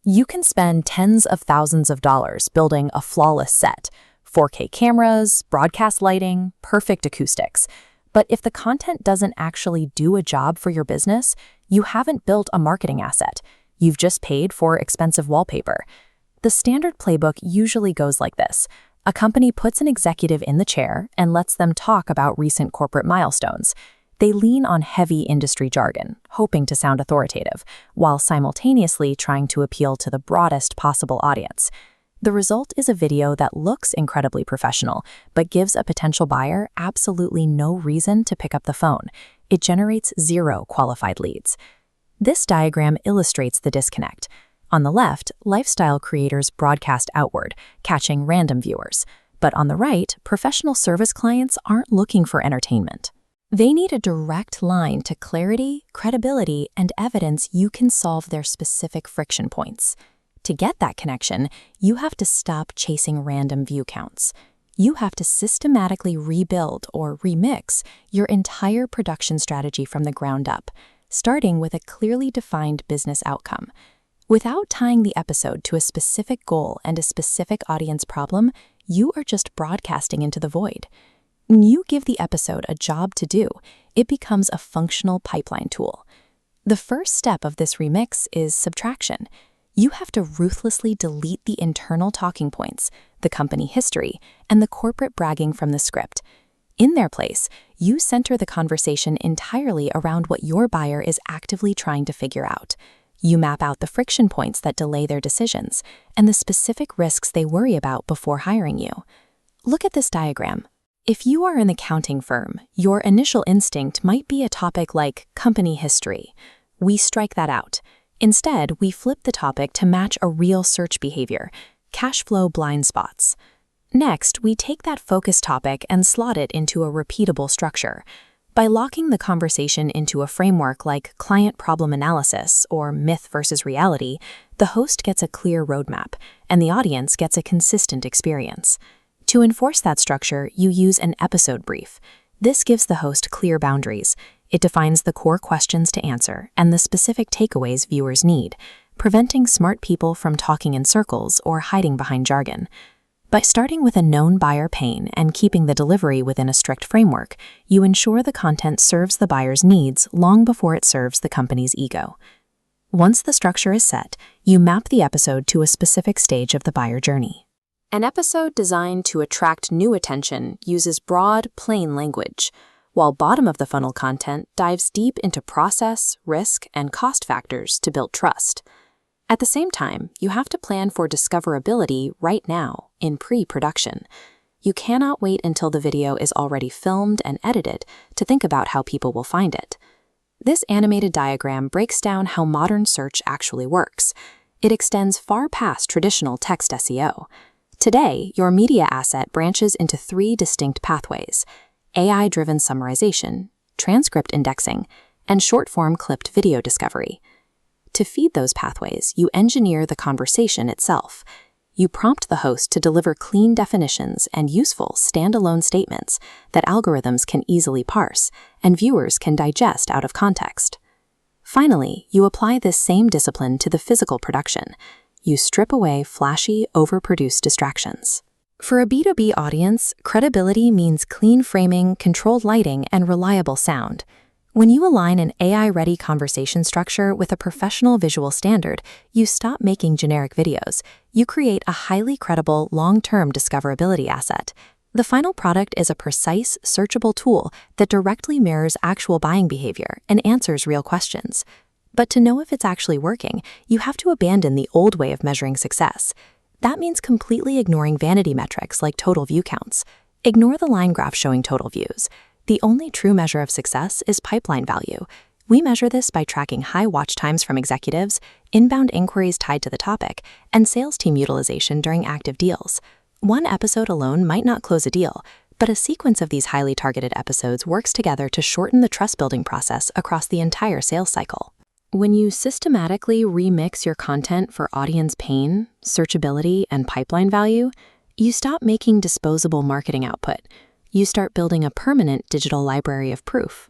You can spend tens of thousands of dollars building a flawless set, 4K cameras, broadcast lighting, perfect acoustics. But if the content doesn't actually do a job for your business, you haven't built a marketing asset. You've just paid for expensive wallpaper. The standard playbook usually goes like this. A company puts an executive in the chair and lets them talk about recent corporate milestones. They lean on heavy industry jargon, hoping to sound authoritative, while simultaneously trying to appeal to the broadest possible audience. The result is a video that looks incredibly professional, but gives a potential buyer absolutely no reason to pick up the phone. It generates 0 qualified leads. This diagram illustrates the disconnect. On the left, lifestyle creators broadcast outward, catching random viewers. But on the right, professional service clients aren't looking for entertainment. They need a direct line to clarity, credibility, and evidence you can solve their specific friction points. To get that connection, you have to stop chasing random view counts. You have to systematically rebuild or remix your entire production strategy from the ground up, starting with a clearly defined business outcome. Without tying the episode to a specific goal and a specific audience problem, you are just broadcasting into the void. When you give the episode a job to do, it becomes a functional pipeline tool. The first step of this remix is subtraction. You have to ruthlessly delete the internal talking points, the company history, and the corporate bragging from the script. In their place, you center the conversation entirely around what your buyer is actively trying to figure out. You map out the friction points that delay their decisions and the specific risks they worry about before hiring you. Look at this diagram. If you are an accounting firm, your initial instinct might be a topic like company history. We strike that out. Instead, we flip the topic to match a real search behavior, cash flow blind spots. Next, we take that focus topic and slot it into a repeatable structure. By locking the conversation into a framework like client problem analysis or myth versus reality, the host gets a clear roadmap, and the audience gets a consistent experience. To enforce that structure, you use an episode brief. This gives the host clear boundaries. It defines the core questions to answer and the specific takeaways viewers need, preventing smart people from talking in circles or hiding behind jargon. By starting with a known buyer pain and keeping the delivery within a strict framework, you ensure the content serves the buyer's needs long before it serves the company's ego. Once the structure is set, you map the episode to a specific stage of the buyer journey. An episode designed to attract new attention uses broad, plain language, while bottom-of-the-funnel content dives deep into process, risk, and cost factors to build trust. At the same time, you have to plan for discoverability right now, in pre-production. You cannot wait until the video is already filmed and edited to think about how people will find it. This animated diagram breaks down how modern search actually works. It extends far past traditional text SEO. Today, your media asset branches into 3 distinct pathways: AI-driven summarization, transcript indexing, and short-form clipped video discovery. To feed those pathways, you engineer the conversation itself. You prompt the host to deliver clean definitions and useful standalone statements that algorithms can easily parse and viewers can digest out of context. Finally, you apply this same discipline to the physical production. You strip away flashy, overproduced distractions. For a B2B audience, credibility means clean framing, controlled lighting, and reliable sound. When you align an AI-ready conversation structure with a professional visual standard, you stop making generic videos. You create a highly credible, long-term discoverability asset. The final product is a precise, searchable tool that directly mirrors actual buying behavior and answers real questions. But to know if it's actually working, you have to abandon the old way of measuring success. That means completely ignoring vanity metrics like total view counts. Ignore the line graph showing total views. The only true measure of success is pipeline value. We measure this by tracking high watch times from executives, inbound inquiries tied to the topic, and sales team utilization during active deals. One episode alone might not close a deal, but a sequence of these highly targeted episodes works together to shorten the trust-building process across the entire sales cycle. When you systematically remix your content for audience pain, searchability, and pipeline value, you stop making disposable marketing output. You start building a permanent digital library of proof.